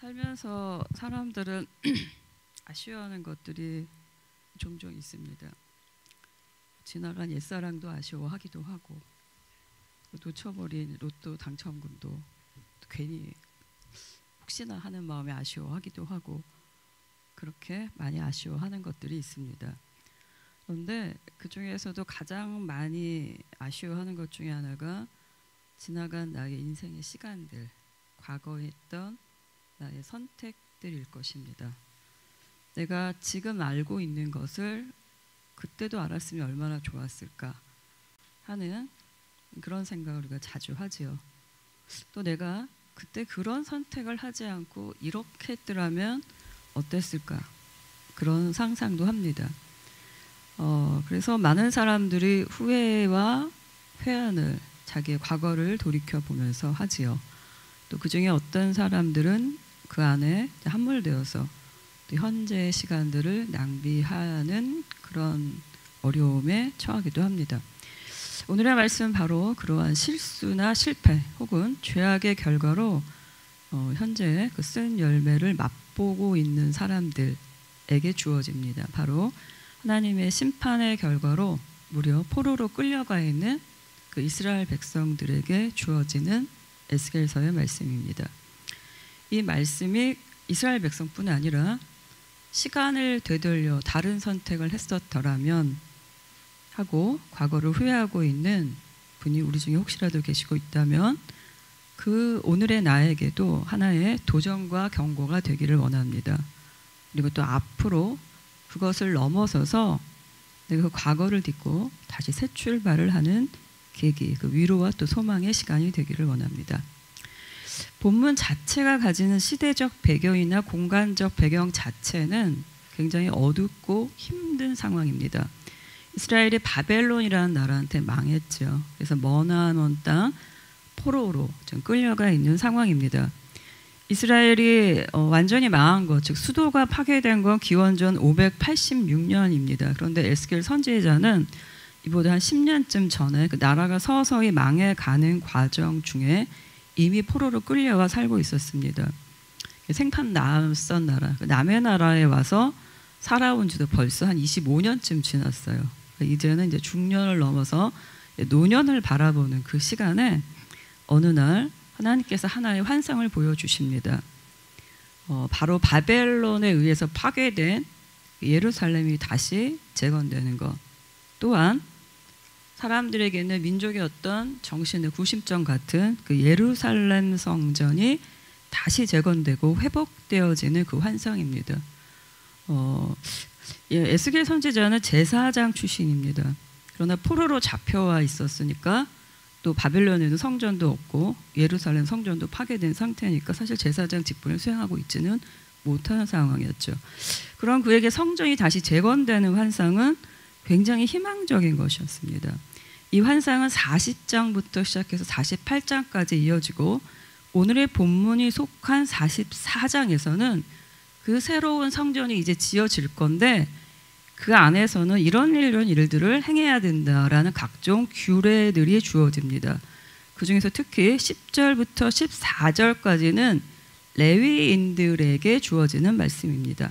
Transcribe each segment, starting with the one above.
살면서 사람들은 아쉬워하는 것들이 종종 있습니다. 지나간 옛사랑도 아쉬워하기도 하고, 놓쳐버린 로또 당첨금도 괜히 혹시나 하는 마음에 아쉬워하기도 하고, 그렇게 많이 아쉬워하는 것들이 있습니다. 그런데 그 중에서도 가장 많이 아쉬워하는 것 중에 하나가 지나간 나의 인생의 시간들, 과거에 했던 나의 선택들일 것입니다. 내가 지금 알고 있는 것을 그때도 알았으면 얼마나 좋았을까 하는 그런 생각을 우리가 자주 하지요. 또 내가 그때 그런 선택을 하지 않고 이렇게 했더라면 어땠을까, 그런 상상도 합니다. 그래서 많은 사람들이 후회와 회한을, 자기의 과거를 돌이켜 보면서 하지요. 또 그 중에 어떤 사람들은 그 안에 함몰되어서 또 현재의 시간들을 낭비하는 그런 어려움에 처하기도 합니다. 오늘의 말씀은 바로 그러한 실수나 실패 혹은 죄악의 결과로 현재 그 쓴 열매를 맛보고 있는 사람들에게 주어집니다. 바로 하나님의 심판의 결과로 무려 포로로 끌려가 있는 그 이스라엘 백성들에게 주어지는 에스겔서의 말씀입니다. 이 말씀이 이스라엘 백성뿐 아니라 시간을 되돌려 다른 선택을 했었더라면 하고 과거를 후회하고 있는 분이 우리 중에 혹시라도 계시고 있다면 그 오늘의 나에게도 하나의 도전과 경고가 되기를 원합니다. 그리고 또 앞으로 그것을 넘어서서 내가 그 과거를 딛고 다시 새 출발을 하는 계기, 그 위로와 또 소망의 시간이 되기를 원합니다. 본문 자체가 가지는 시대적 배경이나 공간적 배경 자체는 굉장히 어둡고 힘든 상황입니다. 이스라엘이 바벨론이라는 나라한테 망했죠. 그래서 머나안 먼 땅 포로로 좀 끌려가 있는 상황입니다. 이스라엘이 완전히 망한 것, 즉 수도가 파괴된 건 기원전 586년입니다. 그런데 에스겔 선지자는 이보다 한 10년쯤 전에 그 나라가 서서히 망해가는 과정 중에 이미 포로로 끌려와 살고 있었습니다. 생판 낯선 나라, 남의 나라에 와서 살아온 지도 벌써 한 25년쯤 지났어요. 이제는 이제 중년을 넘어서 노년을 바라보는 그 시간에 어느 날 하나님께서 하나의 환상을 보여주십니다. 바로 바벨론에 의해서 파괴된 예루살렘이 다시 재건되는 것, 또한 사람들에게는 민족의 어떤 정신의 구심점 같은 그 예루살렘 성전이 다시 재건되고 회복되어지는 그 환상입니다. 에스겔 선지자는 제사장 출신입니다. 그러나 포로로 잡혀와 있었으니까 또 바벨론에는 성전도 없고 예루살렘 성전도 파괴된 상태니까 사실 제사장 직분을 수행하고 있지는 못하는 상황이었죠. 그런 그에게 성전이 다시 재건되는 환상은 굉장히 희망적인 것이었습니다. 이 환상은 40장부터 시작해서 48장까지 이어지고 오늘의 본문이 속한 44장에서는 그 새로운 성전이 이제 지어질 건데 그 안에서는 이런 일들을 행해야 된다라는 각종 규례들이 주어집니다. 그 중에서 특히 10절부터 14절까지는 레위인들에게 주어지는 말씀입니다.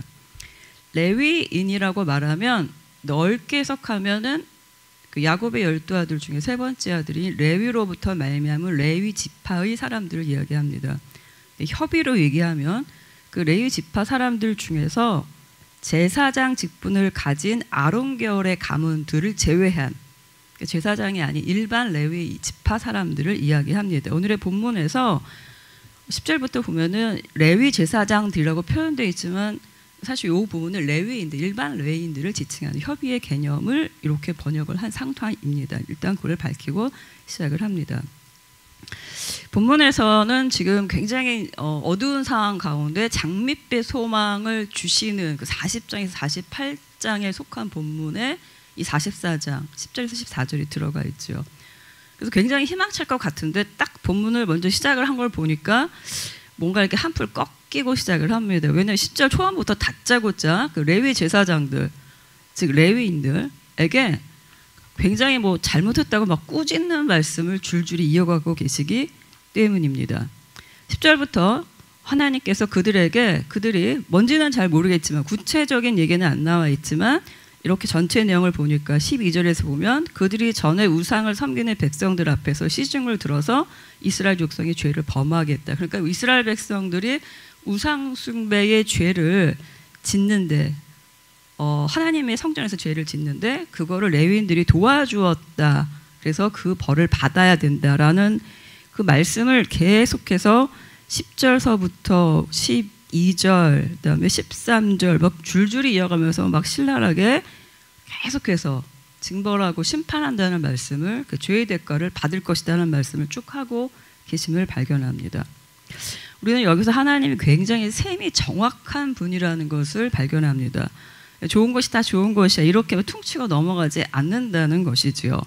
레위인이라고 말하면 넓게 해석하면은 그 야곱의 12아들 중에 세 번째 아들인 레위로부터 말미암은 레위 지파의 사람들을 이야기합니다. 협의로 얘기하면 그 레위 지파 사람들 중에서 제사장 직분을 가진 아론 계열의 가문들을 제외한 제사장이 아닌 일반 레위 지파 사람들을 이야기합니다. 오늘의 본문에서 10절부터 보면은 레위 제사장들이라고 표현되어 있지만 사실 이 부분은 레위인들, 일반 레위인들을 지칭하는 협의의 개념을 이렇게 번역을 한 상황입니다. 일단 그걸 밝히고 시작을 합니다. 본문에서는 지금 굉장히 어두운 상황 가운데 장밋빛 소망을 주시는 그 40장에서 48장에 속한 본문에 이 44장 10절에서 14절이 들어가 있죠. 그래서 굉장히 희망찰 것 같은데 딱 본문을 먼저 시작을 한 걸 보니까 뭔가 이렇게 한풀 꺾이고 시작을 합니다. 왜냐하면 10절 초반부터 다짜고짜 그 레위 제사장들, 즉 레위인들에게 굉장히 뭐 잘못했다고 막 꾸짖는 말씀을 줄줄이 이어가고 계시기 때문입니다. 10절부터 하나님께서 그들이 뭔지는 잘 모르겠지만 구체적인 얘기는 안 나와 있지만 이렇게 전체 내용을 보니까 12절에서 보면 그들이 전에 우상을 섬기는 백성들 앞에서 시중을 들어서 이스라엘 족속이 죄를 범하겠다. 그러니까 이스라엘 백성들이 우상 숭배의 죄를 짓는데 하나님의 성전에서 죄를 짓는데 그거를 레위인들이 도와주었다. 그래서 그 벌을 받아야 된다라는 그 말씀을 계속해서 10절서부터 12절, 그다음에 13절 막 줄줄이 이어가면서 막 신랄하게 계속해서 징벌하고 심판한다는 말씀을 그 죄의 대가를 받을 것이라는 말씀을 쭉 하고 계심을 발견합니다. 우리는 여기서 하나님이 굉장히 셈이 정확한 분이라는 것을 발견합니다. 좋은 것이 다 좋은 것이야 이렇게 퉁치고 넘어가지 않는다는 것이지요.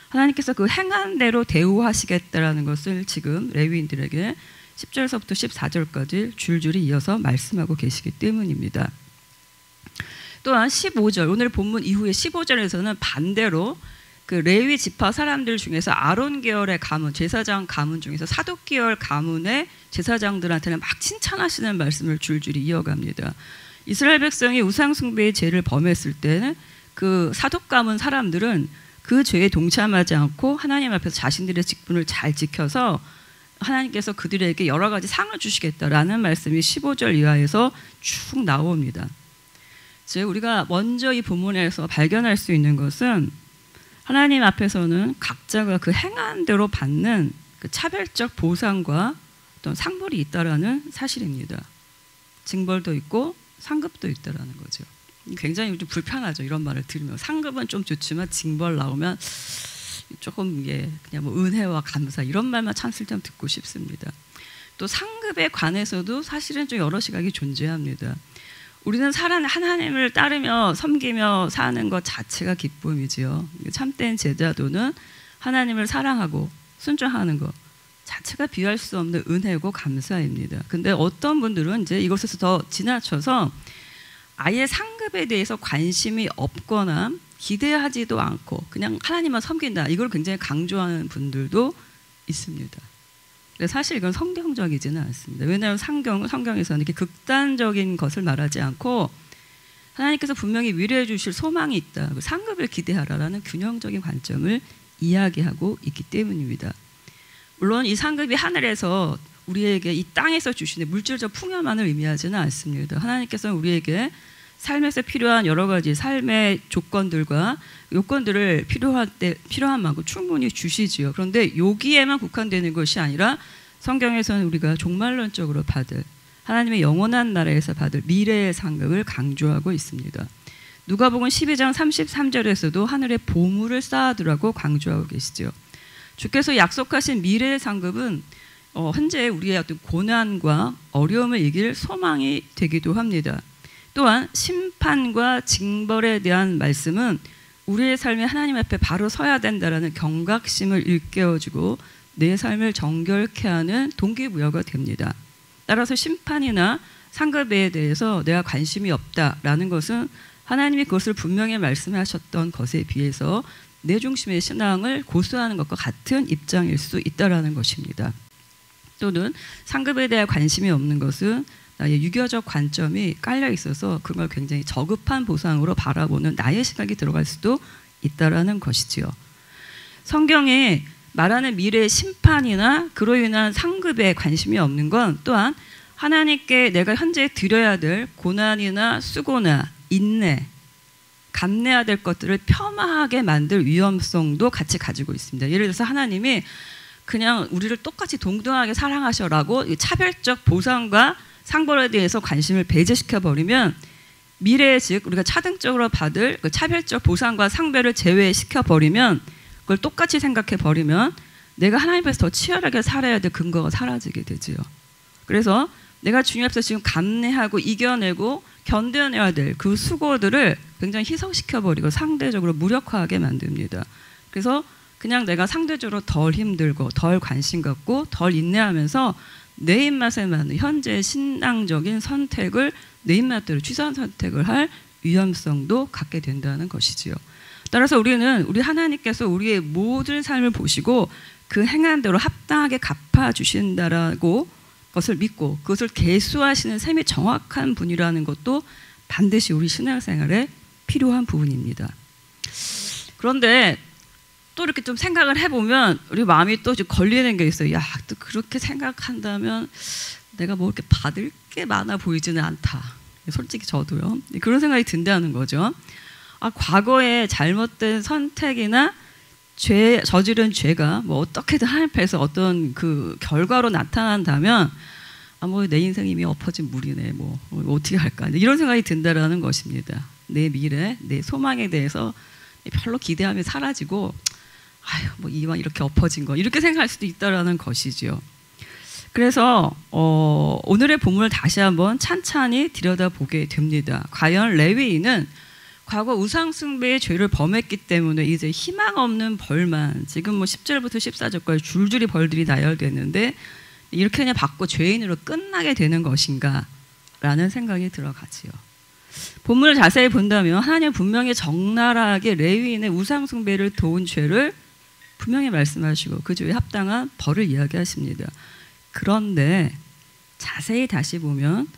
하나님께서 그 행한 대로 대우하시겠다라는 것을 지금 레위인들에게 10절서부터 14절까지 줄줄이 이어서 말씀하고 계시기 때문입니다. 또한 15절, 오늘 본문 이후에 15절에서는 반대로 그 레위 지파 사람들 중에서 아론 계열의 가문, 제사장 가문 중에서 사독 계열 가문의 제사장들한테는 막 칭찬하시는 말씀을 줄줄이 이어갑니다. 이스라엘 백성이 우상 숭배의 죄를 범했을 때는 그 사독 가문 사람들은 그 죄에 동참하지 않고 하나님 앞에서 자신들의 직분을 잘 지켜서 하나님께서 그들에게 여러 가지 상을 주시겠다라는 말씀이 15절 이하에서 쭉 나옵니다. 즉 우리가 먼저 이 본문에서 발견할 수 있는 것은 하나님 앞에서는 각자가 그 행한 대로 받는 그 차별적 보상과 어떤 상벌이 있다라는 사실입니다. 징벌도 있고 상급도 있다라는 거죠. 굉장히 좀 불편하죠. 이런 말을 들으면 상급은 좀 좋지만 징벌 나오면 조금 이게 그냥 뭐 은혜와 감사 이런 말만 찬슬 좀 듣고 싶습니다. 또 상급에 관해서도 사실은 좀 여러 시각이 존재합니다. 우리는 하나님을 따르며 섬기며 사는 것 자체가 기쁨이지요. 참된 제자도는 하나님을 사랑하고 순종하는 것 자체가 비할 수 없는 은혜고 감사입니다. 근데 어떤 분들은 이제 이것에서 더 지나쳐서 아예 상급에 대해서 관심이 없거나 기대하지도 않고 그냥 하나님만 섬긴다 이걸 굉장히 강조하는 분들도 있습니다. 사실 이건 성경적이지는 않습니다. 왜냐하면 성경에서는 이렇게 극단적인 것을 말하지 않고 하나님께서 분명히 위로해 주실 소망이 있다. 상급을 기대하라라는 균형적인 관점을 이야기하고 있기 때문입니다. 물론 이 상급이 하늘에서 우리에게 이 땅에서 주시는 물질적 풍요만을 의미하지는 않습니다. 하나님께서는 우리에게 삶에서 필요한 여러 가지 삶의 조건들과 요건들을 필요한 만큼 충분히 주시지요. 그런데 여기에만 국한되는 것이 아니라 성경에서는 우리가 종말론적으로 받을 하나님의 영원한 나라에서 받을 미래의 상급을 강조하고 있습니다. 누가복음 12장 33절에서도 하늘에 보물을 쌓아두라고 강조하고 계시죠. 주께서 약속하신 미래의 상급은 현재 우리의 어떤 고난과 어려움을 이길 소망이 되기도 합니다. 또한 심판과 징벌에 대한 말씀은 우리의 삶에 하나님 앞에 바로 서야 된다라는 경각심을 일깨워주고 내 삶을 정결케 하는 동기부여가 됩니다. 따라서 심판이나 상급에 대해서 내가 관심이 없다라는 것은 하나님이 그것을 분명히 말씀하셨던 것에 비해서 내 중심의 신앙을 고수하는 것과 같은 입장일 수 있다라는 것입니다. 또는 상급에 대한 관심이 없는 것은 나의 유교적 관점이 깔려 있어서 그걸 굉장히 저급한 보상으로 바라보는 나의 시각이 들어갈 수도 있다라는 것이지요. 성경에 말하는 미래의 심판이나 그로 인한 상급에 관심이 없는 건 또한 하나님께 내가 현재 드려야 될 고난이나 수고나 인내, 감내해야 될 것들을 폄하하게 만들 위험성도 같이 가지고 있습니다. 예를 들어서 하나님이 그냥 우리를 똑같이 동등하게 사랑하셔라고 차별적 보상과 상벌에 대해서 관심을 배제시켜버리면 미래에 즉 우리가 차등적으로 받을 그 차별적 보상과 상별을 제외시켜버리면 그걸 똑같이 생각해버리면 내가 하나님 앞에서 더 치열하게 살아야 될 근거가 사라지게 되지요. 그래서 내가 주님 앞에서 지금 감내하고 이겨내고 견뎌내야 될 그 수고들을 굉장히 희석시켜버리고 상대적으로 무력화하게 만듭니다. 그래서 그냥 내가 상대적으로 덜 힘들고 덜 관심 갖고 덜 인내하면서 내 입맛에 맞는 현재 신앙적인 선택을 내 입맛대로 취사한 선택을 할 위험성도 갖게 된다는 것이지요. 따라서 우리 하나님께서 우리의 모든 삶을 보시고 그 행한 대로 합당하게 갚아주신다라고 것을 믿고 그것을 계수하시는 셈이 정확한 분이라는 것도 반드시 우리 신앙생활에 필요한 부분입니다. 그런데 또 이렇게 좀 생각을 해보면 우리 마음이 또 좀 걸리는 게 있어요. 야, 또 그렇게 생각한다면 내가 뭐 이렇게 받을 게 많아 보이지는 않다. 솔직히 저도요. 그런 생각이 든다는 거죠. 과거에 잘못된 선택이나 저지른 죄가 뭐 어떻게든 하나님 앞에서 어떤 그 결과로 나타난다면 뭐 내 인생이 이미 엎어진 물이네. 뭐 어떻게 할까? 이런 생각이 든다라는 것입니다. 내 미래, 내 소망에 대해서 별로 기대함이 사라지고 뭐 이왕 이렇게 엎어진 거 이렇게 생각할 수도 있다라는 것이지요. 그래서 오늘의 본문을 다시 한번 찬찬히 들여다보게 됩니다. 과연 레위인은 과거 우상숭배의 죄를 범했기 때문에 이제 희망 없는 벌만 지금 뭐 10절부터 14절까지 줄줄이 벌들이 나열되는데 이렇게 그냥 받고 죄인으로 끝나게 되는 것인가 라는 생각이 들어가지요. 본문을 자세히 본다면 하나님은 분명히 적나라하게 레위인의 우상숭배를 도운 죄를 분명히 말씀하시고 그 죄에 합당한 벌을 이야기하십니다. 그런데 자세히 다시 보면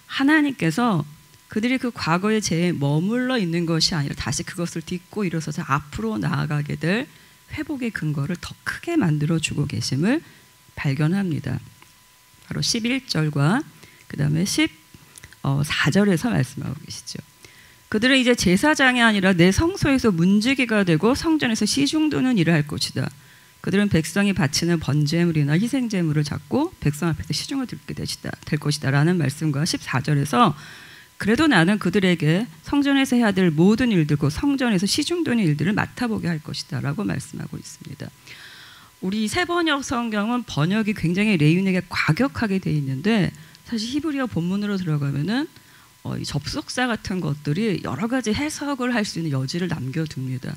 하나님께서 그들이 그 과거의 죄에 머물러 있는 것이 아니라 다시 그것을 딛고 일어서서 앞으로 나아가게 될 회복의 근거를 더 크게 만들어주고 계심을 발견합니다. 바로 11절과 그 다음에 14절에서 말씀하고 계시죠. 그들은 이제 제사장이 아니라 내 성소에서 문지기가 되고 성전에서 시중도는 일을 할 것이다. 그들은 백성이 바치는 번제물이나 희생제물을 잡고 백성 앞에서 시중을 들게 될 것이다 라는 말씀과 14절에서 그래도 나는 그들에게 성전에서 해야 될 모든 일들과 성전에서 시중도는 일들을 맡아보게 할 것이다 라고 말씀하고 있습니다. 우리 새번역 성경은 번역이 굉장히 레위인에게 과격하게 돼 있는데 사실 히브리어 본문으로 들어가면은 이 접속사 같은 것들이 여러 가지 해석을 할 수 있는 여지를 남겨둡니다.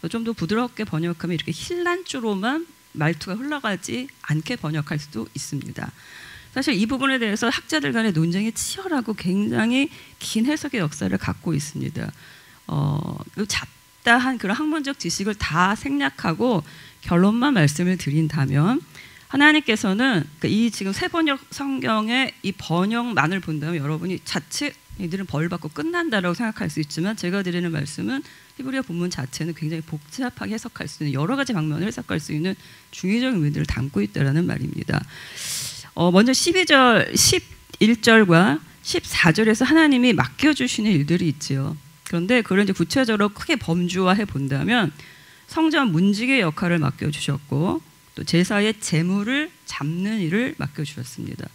좀 더 부드럽게 번역하면 이렇게 힐란조로만 말투가 흘러가지 않게 번역할 수도 있습니다. 사실 이 부분에 대해서 학자들 간의 논쟁이 치열하고 굉장히 긴 해석의 역사를 갖고 있습니다. 잡다한 그런 학문적 지식을 다 생략하고 결론만 말씀을 드린다면 하나님께서는 이 지금 새번역 성경의 이 번역만을 본다면 여러분이 자칫 이들은 벌 받고 끝난다라고 생각할 수 있지만 제가 드리는 말씀은 히브리어 본문 자체는 굉장히 복잡하게 해석할 수 있는 여러 가지 방면을 해석할 수 있는 중의적인 의미들을 담고 있다는 말입니다. 먼저 12절, 11절과 14절에서 하나님이 맡겨주시는 일들이 있지요. 그런데 그걸 이제 구체적으로 크게 범주화해 본다면 성전 문지기의 역할을 맡겨주셨고 또 제사의 제물을 잡는 일을 맡겨주셨습니다.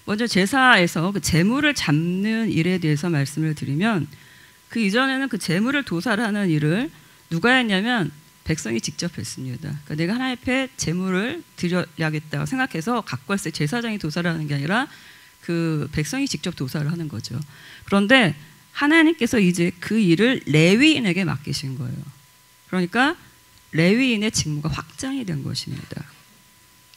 먼저 제사에서 그 제물을 잡는 일에 대해서 말씀을 드리면 그 이전에는 그 제물을 도살하는 일을 누가 했냐면 백성이 직접 했습니다. 그러니까 내가 하나님 앞에 제물을 드려야겠다고 생각해서 갖고 왔을 때 제사장이 도살하는 게 아니라 그 백성이 직접 도살을 하는 거죠. 그런데 하나님께서 이제 그 일을 레위인에게 맡기신 거예요. 그러니까 레위인의 직무가 확장이 된 것입니다.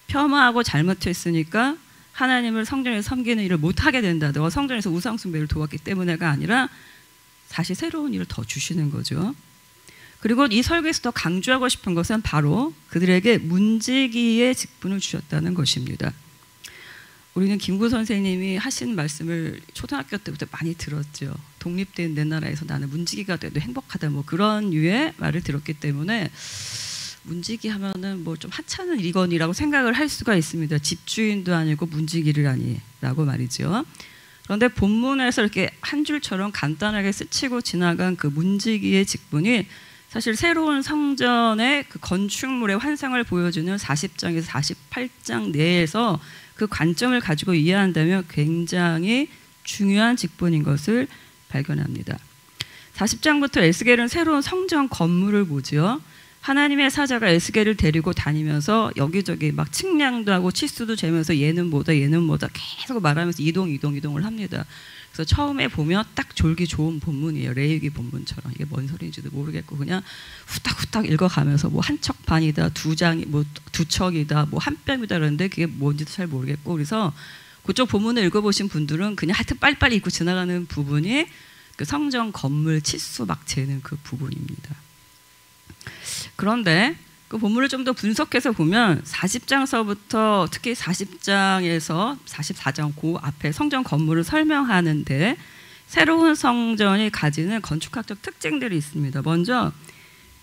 폄하하고 잘못했으니까 하나님을 성전에서 섬기는 일을 못하게 된다. 너가 성전에서 우상숭배를 도왔기 때문에가 아니라 다시 새로운 일을 더 주시는 거죠. 그리고 이 설교에서 더 강조하고 싶은 것은 바로 그들에게 문지기의 직분을 주셨다는 것입니다. 우리는 김구 선생님이 하신 말씀을 초등학교 때부터 많이 들었죠. 독립된 내 나라에서 나는 문지기가 돼도 행복하다 뭐 그런 류의 말을 들었기 때문에 문지기 하면은 뭐 좀 하찮은 일이건이라고 생각을 할 수가 있습니다. 집주인도 아니고 문지기를 하니라고 말이죠. 그런데 본문에서 이렇게 한 줄처럼 간단하게 스치고 지나간 그 문지기의 직분이 사실 새로운 성전의 그 건축물의 환상을 보여주는 40장에서 48장 내에서 그 관점을 가지고 이해한다면 굉장히 중요한 직분인 것을 발견합니다. 40장부터 에스겔은 새로운 성전 건물을 보죠. 하나님의 사자가 에스겔을 데리고 다니면서 여기저기 막 측량도 하고 치수도 재면서 얘는 뭐다 계속 말하면서 이동을 합니다. 그래서 처음에 보면 딱 졸기 좋은 본문이에요. 레위기 본문처럼. 이게 뭔 소리인지도 모르겠고 그냥 후딱후딱 읽어가면서 뭐 한 척 반이다, 두 장이 뭐 두 척이다, 뭐 한 뼘이다 그러는데 그게 뭔지도 잘 모르겠고 그래서 그쪽 본문을 읽어보신 분들은 그냥 하여튼 빨리빨리 읽고 지나가는 부분이 그 성전 건물 치수 막 재는 그 부분입니다. 그런데 그 본문을 좀 더 분석해서 보면 40장서부터 특히 40장에서 44장 그 앞에 성전 건물을 설명하는데 새로운 성전이 가지는 건축학적 특징들이 있습니다. 먼저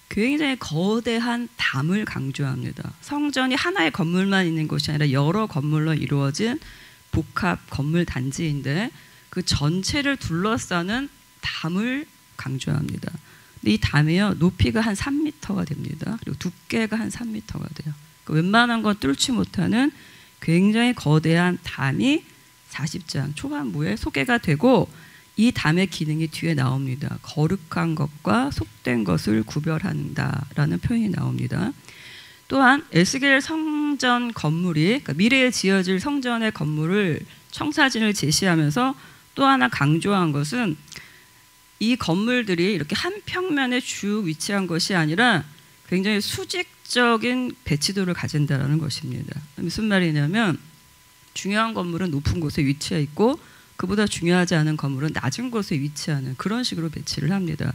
굉장히 거대한 담을 강조합니다. 성전이 하나의 건물만 있는 것이 아니라 여러 건물로 이루어진 복합 건물 단지인데 그 전체를 둘러싸는 담을 강조합니다. 근데 이 담이요, 높이가 한 3m가 됩니다. 그리고 두께가 한 3m가 돼요. 그러니까 웬만한 건 뚫지 못하는 굉장히 거대한 담이 40장 초반부에 소개가 되고 이 담의 기능이 뒤에 나옵니다. 거룩한 것과 속된 것을 구별한다라는 표현이 나옵니다. 또한 에스겔 성전 건물이 그러니까 미래에 지어질 성전의 건물을 청사진을 제시하면서 또 하나 강조한 것은 이 건물들이 이렇게 한 평면에 쭉 위치한 것이 아니라 굉장히 수직적인 배치도를 가진다는 것입니다. 무슨 말이냐면 중요한 건물은 높은 곳에 위치해 있고 그보다 중요하지 않은 건물은 낮은 곳에 위치하는 그런 식으로 배치를 합니다.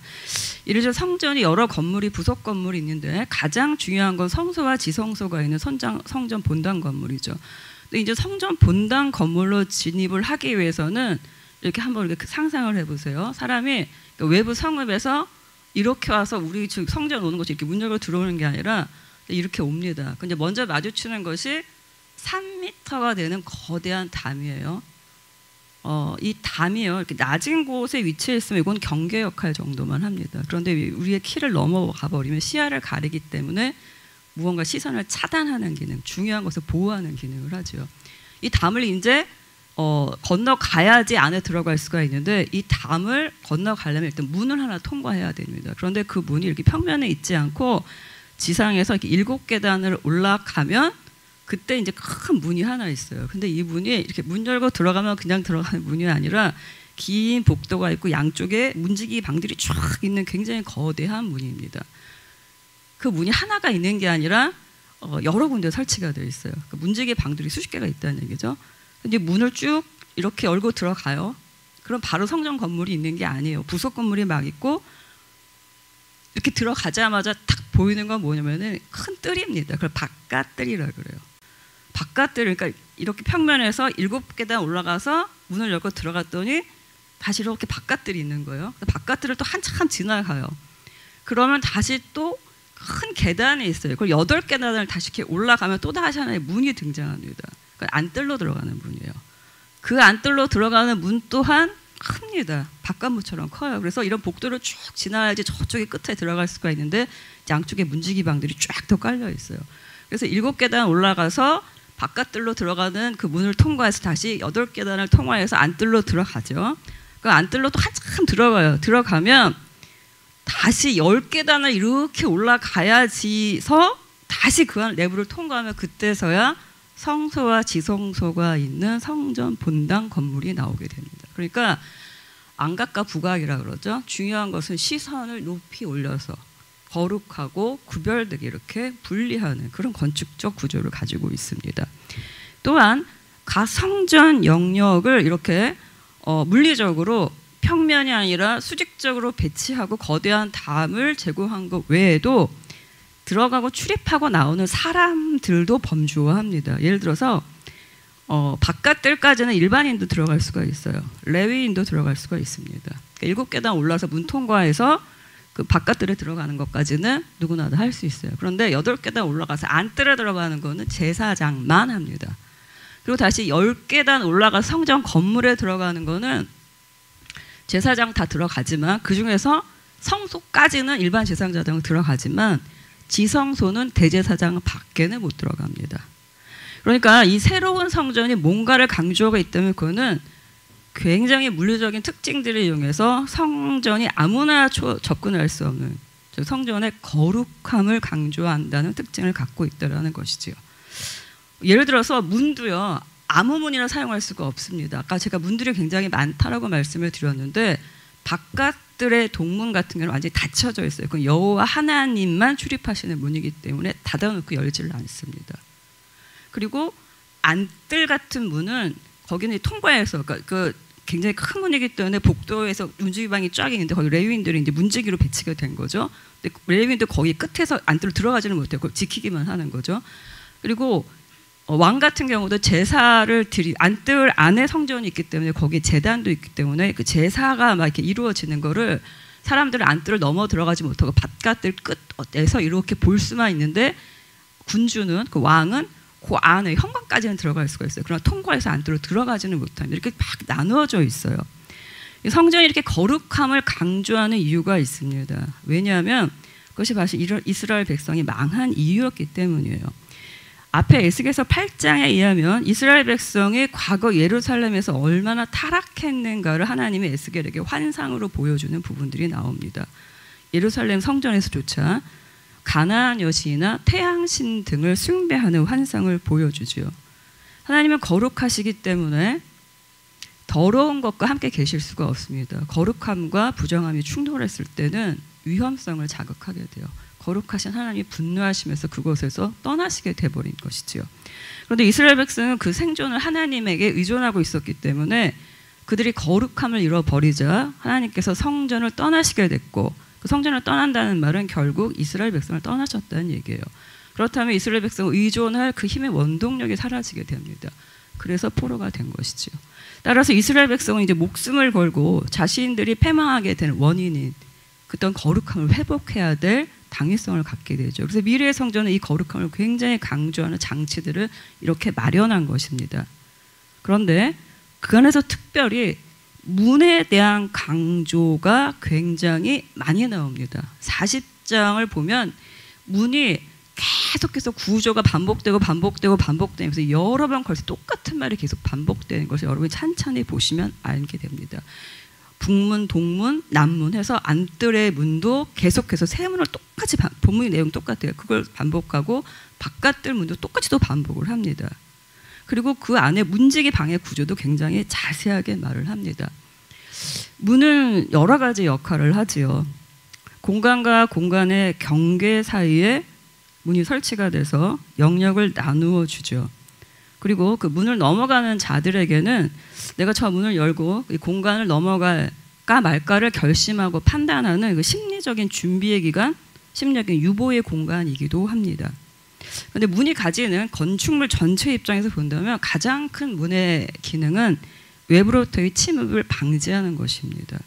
예를 들어 성전이 여러 건물이 부속 건물이 있는데 가장 중요한 건 성소와 지성소가 있는 성전 본당 건물이죠. 근데 이제 성전 본당 건물로 진입을 하기 위해서는 이렇게 한번 이렇게 상상을 해보세요. 사람이 외부 성읍에서 이렇게 와서 우리 성전 오는 것이 이렇게 문 열고 들어오는 게 아니라 이렇게 옵니다. 근데 먼저 마주치는 것이 3m가 되는 거대한 담이에요. 이 담이요, 이렇게 낮은 곳에 위치해 있으면 이건 경계 역할 정도만 합니다. 그런데 우리의 키를 넘어가 버리면 시야를 가리기 때문에 무언가 시선을 차단하는 기능, 중요한 것을 보호하는 기능을 하죠. 이 담을 이제 건너가야지 안에 들어갈 수가 있는데 이 담을 건너가려면 일단 문을 하나 통과해야 됩니다. 그런데 그 문이 이렇게 평면에 있지 않고 지상에서 이렇게 7계단을 올라가면 그때 이제 큰 문이 하나 있어요. 근데 이 문이 이렇게 문 열고 들어가면 그냥 들어가는 문이 아니라 긴 복도가 있고 양쪽에 문지기 방들이 쫙 있는 굉장히 거대한 문입니다. 그 문이 하나가 있는 게 아니라 여러 군데 설치가 되어 있어요. 그 문지기 방들이 수십 개가 있다는 얘기죠. 근데 문을 쭉 이렇게 열고 들어가요. 그럼 바로 성전 건물이 있는 게 아니에요. 부속 건물이 막 있고 이렇게 들어가자마자 탁 보이는 건 뭐냐면은 큰 뜰입니다. 그걸 바깥뜰이라고 그래요. 바깥뜰, 그러니까 이렇게 평면에서 7계단 올라가서 문을 열고 들어갔더니 다시 이렇게 바깥뜰이 있는 거예요. 바깥뜰을 또 한참 지나가요. 그러면 다시 또 큰 계단이 있어요. 그걸 8계단을 다시 이렇게 올라가면 또 다시 하나의 문이 등장합니다. 그러니까 안뜰로 들어가는 문이에요. 그 안뜰로 들어가는 문 또한 큽니다. 바깥문처럼 커요. 그래서 이런 복도를 쭉 지나야지 저쪽에 끝에 들어갈 수가 있는데 양쪽에 문지기 방들이 쫙 더 깔려 있어요. 그래서 7계단 올라가서 바깥뜰로 들어가는 그 문을 통과해서 다시 8계단을 통과해서 안뜰로 들어가죠. 그 안뜰로 또 한참 들어가요. 들어가면 다시 10계단을 이렇게 올라가야지서 다시 그 안 내부를 통과하면 그때서야 성소와 지성소가 있는 성전 본당 건물이 나오게 됩니다. 그러니까 안각과 부각이라 그러죠. 중요한 것은 시선을 높이 올려서 거룩하고 구별되게 이렇게 분리하는 그런 건축적 구조를 가지고 있습니다. 또한 각 성전 영역을 이렇게 물리적으로 평면이 아니라 수직적으로 배치하고 거대한 담을 제공한 것 외에도 들어가고 출입하고 나오는 사람들도 범주화합니다. 예를 들어서 바깥뜰까지는 일반인도 들어갈 수가 있어요. 레위인도 들어갈 수가 있습니다. 그러니까 7계단 올라서 문 통과해서 그 바깥뜰에 들어가는 것까지는 누구나 다 할 수 있어요. 그런데 8계단 올라가서 안뜰에 들어가는 거는 제사장만 합니다. 그리고 다시 10계단 올라가서 성전 건물에 들어가는 거는 제사장 다 들어가지만 그 중에서 성소까지는 일반 제사장은 들어가지만 지성소는 대제사장 밖에는 못 들어갑니다. 그러니까 이 새로운 성전이 뭔가를 강조하고 있다면 그거는 굉장히 물리적인 특징들을 이용해서 성전이 아무나 접근할 수 없는 성전의 거룩함을 강조한다는 특징을 갖고 있다는 것이지요. 예를 들어서 문도요. 아무 문이나 사용할 수가 없습니다. 아까 제가 문들이 굉장히 많다라고 말씀을 드렸는데 바깥들의 동문 같은 경우는 완전히 닫혀져 있어요. 그건 여호와 하나님만 출입하시는 문이기 때문에 닫아놓고 열지를 않습니다. 그리고 안뜰 같은 문은 거기는 통과해서 그러니까 그 굉장히 큰 문이기 때문에 복도에서 문지기방이 쫙 있는데 거기 레위인들이 이제 문지기로 배치가 된 거죠. 근데 레위인들 거기 끝에서 안으로 들어가지는 못해요. 그걸 지키기만 하는 거죠. 그리고 왕 같은 경우도 제사를 안뜰 안에 성전이 있기 때문에 거기에 제단도 있기 때문에 그 제사가 막 이렇게 이루어지는 거를 사람들은 안뜰을 넘어 들어가지 못하고 바깥뜰 끝에서 이렇게 볼 수만 있는데 군주는 그 왕은 그 안에 현관까지는 들어갈 수가 있어요. 그러나 통과해서 안으로 들어가지는 못합니다. 이렇게 막 나누어져 있어요. 성전이 이렇게 거룩함을 강조하는 이유가 있습니다. 왜냐하면 그것이 바로 이스라엘 백성이 망한 이유였기 때문이에요. 앞에 에스겔서 8장에 의하면 이스라엘 백성이 과거 예루살렘에서 얼마나 타락했는가를 하나님이 에스겔에게 환상으로 보여주는 부분들이 나옵니다. 예루살렘 성전에서조차 가나안 여신이나 태양신 등을 숭배하는 환상을 보여주죠. 하나님은 거룩하시기 때문에 더러운 것과 함께 계실 수가 없습니다. 거룩함과 부정함이 충돌했을 때는 위험성을 자극하게 돼요. 거룩하신 하나님이 분노하시면서 그곳에서 떠나시게 돼버린 것이지요. 그런데 이스라엘 백성은 그 생존을 하나님에게 의존하고 있었기 때문에 그들이 거룩함을 잃어버리자 하나님께서 성전을 떠나시게 됐고, 그 성전을 떠난다는 말은 결국 이스라엘 백성을 떠나셨다는 얘기예요. 그렇다면 이스라엘 백성은 의존할 그 힘의 원동력이 사라지게 됩니다. 그래서 포로가 된 것이죠. 따라서 이스라엘 백성은 이제 목숨을 걸고 자신들이 패망하게 되는 원인인 그떤 거룩함을 회복해야 될 당위성을 갖게 되죠. 그래서 미래의 성전은 이 거룩함을 굉장히 강조하는 장치들을 이렇게 마련한 것입니다. 그런데 그 안에서 특별히 문에 대한 강조가 굉장히 많이 나옵니다. 40장을 보면 문이 계속해서 구조가 반복되면서 여러 번 걸쳐 똑같은 말이 계속 반복되는 것을 여러분이 찬찬히 보시면 알게 됩니다. 북문, 동문, 남문 해서 안뜰의 문도 계속해서 세 문을 똑같이 본문의 내용 똑같아요. 그걸 반복하고 바깥뜰 문도 똑같이 또 반복을 합니다. 그리고 그 안에 문지기 방의 구조도 굉장히 자세하게 말을 합니다. 문은 여러 가지 역할을 하지요. 공간과 공간의 경계 사이에 문이 설치가 돼서 영역을 나누어 주죠. 그리고 그 문을 넘어가는 자들에게는 내가 저 문을 열고 이 공간을 넘어갈까 말까를 결심하고 판단하는 그 심리적인 준비의 기간, 심리적인 유보의 공간이기도 합니다. 그런데 문이 가지는 건축물 전체 입장에서 본다면 가장 큰 문의 기능은 외부로부터의 침입을 방지하는 것입니다.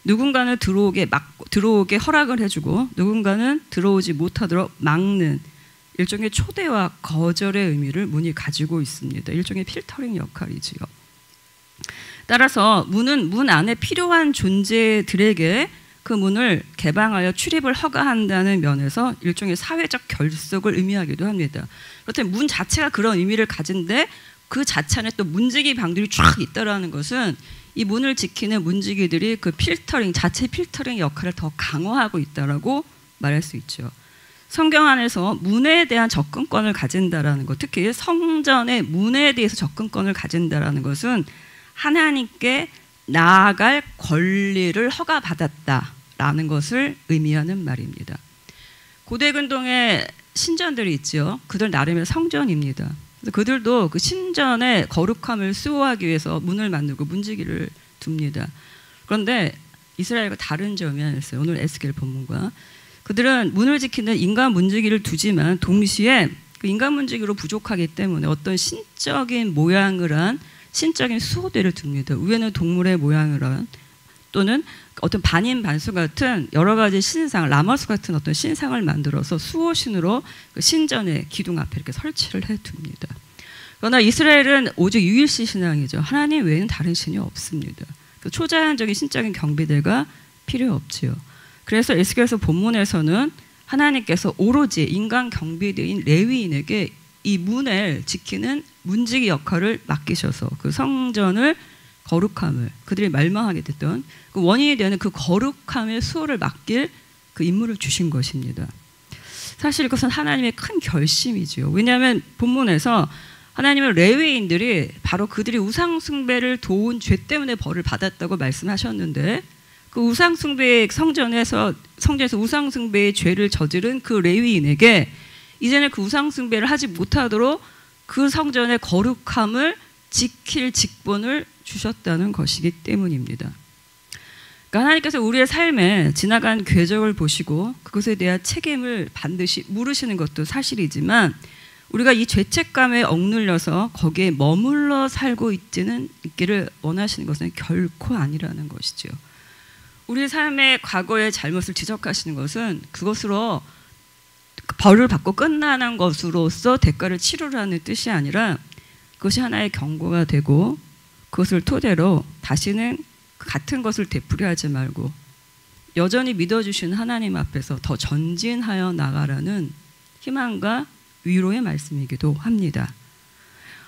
누군가는 들어오게 허락을 해주고 누군가는 들어오지 못하도록 막는 일종의 초대와 거절의 의미를 문이 가지고 있습니다. 일종의 필터링 역할이지요. 따라서 문은 문 안에 필요한 존재들에게 그 문을 개방하여 출입을 허가한다는 면에서 일종의 사회적 결속을 의미하기도 합니다. 그렇다면 문 자체가 그런 의미를 가진데 그 자체 안에 또 문지기 방들이 쫙 있다라는 것은 이 문을 지키는 문지기들이 그 자체 필터링 역할을 더 강화하고 있다라고 말할 수 있죠. 성경 안에서 문에 대한 접근권을 가진다라는 것, 특히 성전의 문에 대해서 접근권을 가진다라는 것은 하나님께 나아갈 권리를 허가받았다라는 것을 의미하는 말입니다. 고대 근동의 신전들이 있죠. 그들 나름의 성전입니다. 그래서 그들도 그 신전의 거룩함을 수호하기 위해서 문을 만들고 문지기를 둡니다. 그런데 이스라엘과 다른 점이 하나 있어요. 오늘 에스겔 본문과 그들은 문을 지키는 인간 문지기를 두지만 동시에 그 인간 문지기로 부족하기 때문에 어떤 신적인 모양을 한 신적인 수호대를 둡니다. 위에는 동물의 모양을 한 또는 어떤 반인 반수 같은 여러 가지 신상, 라머스 같은 어떤 신상을 만들어서 수호신으로 그 신전의 기둥 앞에 이렇게 설치를 해둡니다. 그러나 이스라엘은 오직 유일신 신앙이죠. 하나님 외에는 다른 신이 없습니다. 그 초자연적인 신적인 경비대가 필요 없지요. 그래서 에스겔서 본문에서는 하나님께서 오로지 인간 경비대인 레위인에게 이 문을 지키는 문지기 역할을 맡기셔서 그 성전을 거룩함을 그들이 말망하게 됐던 그 원인이 되는 그 거룩함의 수호를 맡길 그 임무를 주신 것입니다. 사실 이것은 하나님의 큰 결심이죠. 왜냐하면 본문에서 하나님은 레위인들이 바로 그들이 우상 숭배를 도운 죄 때문에 벌을 받았다고 말씀하셨는데 그 우상 숭배 성전에서 우상 숭배의 죄를 저지른 그 레위인에게 이제는 그 우상 숭배를 하지 못하도록 그 성전의 거룩함을 지킬 직분을 주셨다는 것이기 때문입니다. 그러니까 하나님께서 우리의 삶에 지나간 궤적을 보시고 그것에 대한 책임을 반드시 물으시는 것도 사실이지만 우리가 이 죄책감에 억눌려서 거기에 머물러 살고 있기를 원하시는 것은 결코 아니라는 것이죠. 우리의 삶의 과거의 잘못을 지적하시는 것은 그것으로 벌을 받고 끝나는 것으로서 대가를 치르라는 뜻이 아니라 그것이 하나의 경고가 되고 그것을 토대로 다시는 같은 것을 되풀이하지 말고 여전히 믿어주신 하나님 앞에서 더 전진하여 나가라는 희망과 위로의 말씀이기도 합니다.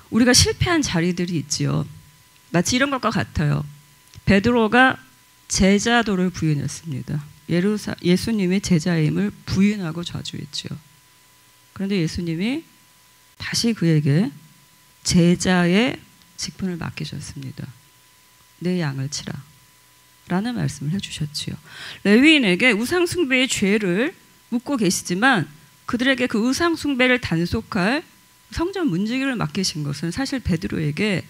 우리가 실패한 자리들이 있지요. 마치 이런 것과 같아요. 베드로가 제자도를 부인했습니다. 예수님의 제자임을 부인하고 좌주했죠. 그런데 예수님이 다시 그에게 제자의 직분을 맡기셨습니다. 내 양을 치라 라는 말씀을 해주셨지요. 레위인에게 우상숭배의 죄를 묻고 계시지만 그들에게 그 우상숭배를 단속할 성전 문지기를 맡기신 것은 사실 베드로에게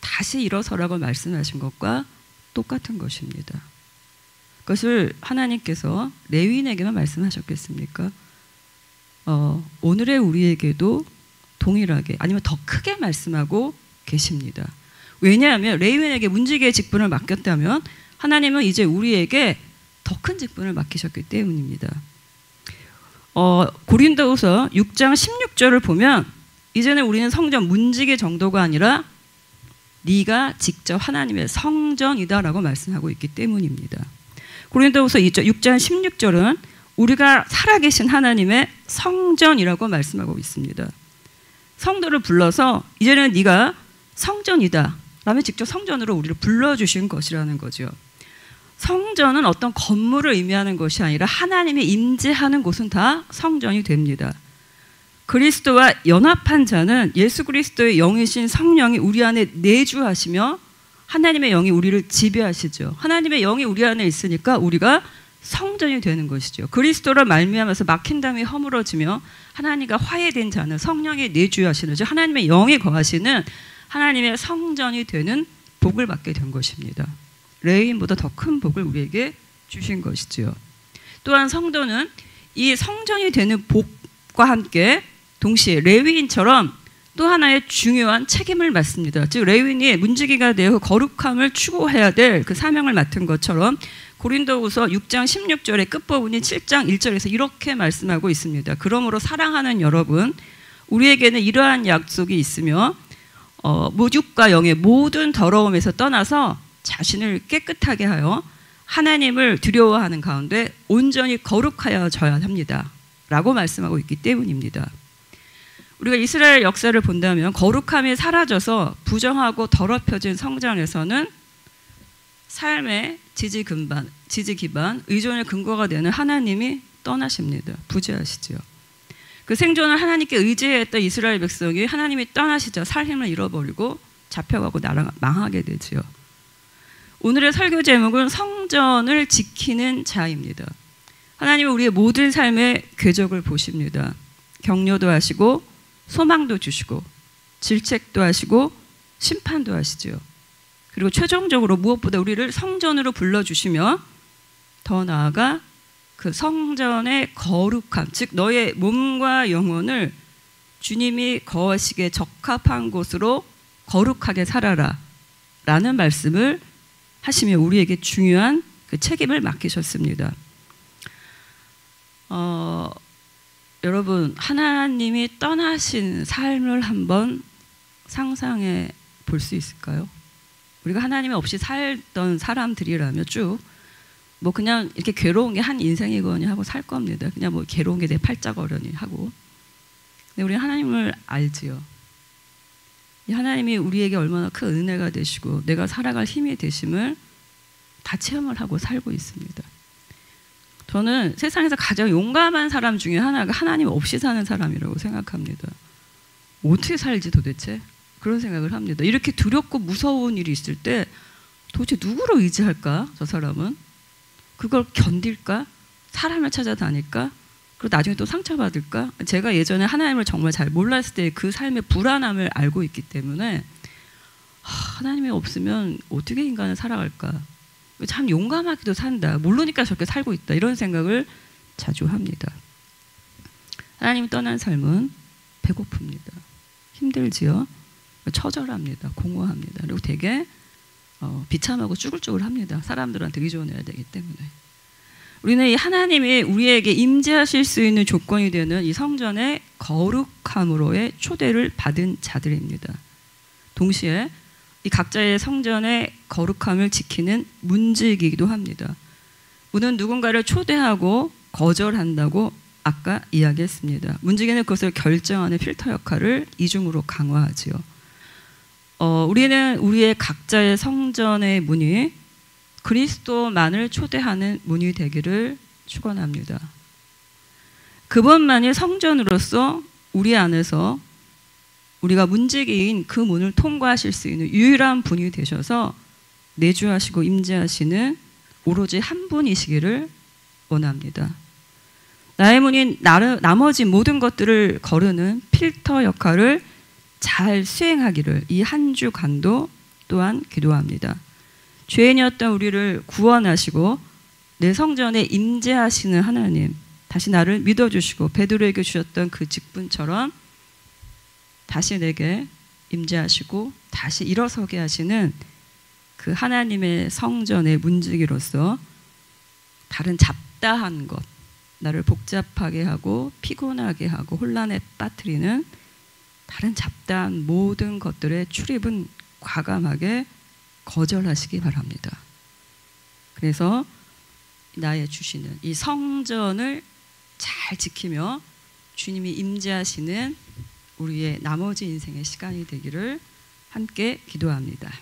다시 일어서라고 말씀하신 것과 똑같은 것입니다. 그것을 하나님께서 레위인에게만 말씀하셨겠습니까? 오늘의 우리에게도 동일하게 아니면 더 크게 말씀하고 계십니다. 왜냐하면 레위인에게 문지기의 직분을 맡겼다면 하나님은 이제 우리에게 더 큰 직분을 맡기셨기 때문입니다. 고린도후서 6장 16절을 보면 이제는 우리는 성전 문지기 정도가 아니라 네가 직접 하나님의 성전이다라고 말씀하고 있기 때문입니다. 고린도후서 6장 16절은 우리가 살아계신 하나님의 성전이라고 말씀하고 있습니다. 성도를 불러서 이제는 네가 성전이다 라며 직접 성전으로 우리를 불러주신 것이라는 거죠. 성전은 어떤 건물을 의미하는 것이 아니라 하나님이 임재하는 곳은 다 성전이 됩니다. 그리스도와 연합한 자는 예수 그리스도의 영이신 성령이 우리 안에 내주하시며 하나님의 영이 우리를 지배하시죠. 하나님의 영이 우리 안에 있으니까 우리가 성전이 되는 것이죠. 그리스도를 말미암아서 막힌 담이 허물어지며 하나님과 화해된 자는 성령이 내주하시는 즉 하나님의 영이 거하시는 하나님의 성전이 되는 복을 받게 된 것입니다. 레위인보다 더 큰 복을 우리에게 주신 것이지요. 또한 성도는 이 성전이 되는 복과 함께 동시에 레위인처럼 또 하나의 중요한 책임을 맡습니다. 즉 레위인이 문지기가 되어 거룩함을 추구해야 될 그 사명을 맡은 것처럼 고린도후서 6장 16절의 끝부분이 7장 1절에서 이렇게 말씀하고 있습니다. 그러므로 사랑하는 여러분, 우리에게는 이러한 약속이 있으며 육과 영의 모든 더러움에서 떠나서 자신을 깨끗하게 하여 하나님을 두려워하는 가운데 온전히 거룩하여져야 합니다. 라고 말씀하고 있기 때문입니다. 우리가 이스라엘 역사를 본다면 거룩함이 사라져서 부정하고 더럽혀진 성전에서는 삶의 지지 기반, 의존의 근거가 되는 하나님이 떠나십니다. 부재하시죠. 그 생존을 하나님께 의지했던 이스라엘 백성이 하나님이 떠나시자 삶을 잃어버리고 잡혀가고 망하게 되지요. 오늘의 설교 제목은 성전을 지키는 자입니다. 하나님은 우리의 모든 삶의 궤적을 보십니다. 격려도 하시고 소망도 주시고 질책도 하시고 심판도 하시죠. 그리고 최종적으로 무엇보다 우리를 성전으로 불러주시며 더 나아가 그 성전의 거룩함, 즉 너의 몸과 영혼을 주님이 거하시기에 적합한 곳으로 거룩하게 살아라 라는 말씀을 하시며 우리에게 중요한 그 책임을 맡기셨습니다. 여러분, 하나님이 떠나신 삶을 한번 상상해 볼 수 있을까요? 우리가 하나님 없이 살던 사람들이라면 쭉 뭐 그냥 이렇게 괴로운 게 한 인생이거니 하고 살 겁니다. 그냥 뭐 괴로운 게 내 팔자거려니 하고. 근데 우리 하나님을 알지요. 이 하나님이 우리에게 얼마나 큰 은혜가 되시고 내가 살아갈 힘이 되심을 다 체험을 하고 살고 있습니다. 저는 세상에서 가장 용감한 사람 중에 하나가 하나님 없이 사는 사람이라고 생각합니다. 어떻게 살지 도대체? 그런 생각을 합니다. 이렇게 두렵고 무서운 일이 있을 때 도대체 누구를 의지할까? 저 사람은? 그걸 견딜까? 사람을 찾아다닐까? 그리고 나중에 또 상처받을까? 제가 예전에 하나님을 정말 잘 몰랐을 때 그 삶의 불안함을 알고 있기 때문에 하나님이 없으면 어떻게 인간은 살아갈까? 참 용감하게도 산다. 모르니까 저렇게 살고 있다. 이런 생각을 자주 합니다. 하나님 떠난 삶은 배고픕니다. 힘들지요. 처절합니다. 공허합니다. 그리고 되게 비참하고 쭈글쭈글합니다. 사람들한테 의존해야 되기 때문에. 우리는 이 하나님이 우리에게 임재하실 수 있는 조건이 되는 이 성전의 거룩함으로의 초대를 받은 자들입니다. 동시에 이 각자의 성전의 거룩함을 지키는 문지기이기도 합니다. 우리는 누군가를 초대하고 거절한다고 아까 이야기했습니다. 문지기는 그것을 결정하는 필터 역할을 이중으로 강화하지요. 우리는 우리의 각자의 성전의 문이 그리스도만을 초대하는 문이 되기를 축원합니다. 그분만이 성전으로서 우리 안에서 우리가 문지기인 그 문을 통과하실 수 있는 유일한 분이 되셔서 내주하시고 임재하시는 오로지 한 분이시기를 원합니다. 나의 문인 나머지 모든 것들을 거르는 필터 역할을 잘 수행하기를 이 한 주간도 또한 기도합니다. 죄인이었던 우리를 구원하시고 내 성전에 임재하시는 하나님, 다시 나를 믿어주시고 베드로에게 주셨던 그 직분처럼 다시 내게 임재하시고 다시 일어서게 하시는 그 하나님의 성전의 문지기로서 다른 잡다한 것, 나를 복잡하게 하고 피곤하게 하고 혼란에 빠뜨리는 다른 잡다한 모든 것들의 출입은 과감하게 거절하시기 바랍니다. 그래서 나의 주시는 이 성전을 잘 지키며 주님이 임재하시는 우리의 나머지 인생의 시간이 되기를 함께 기도합니다.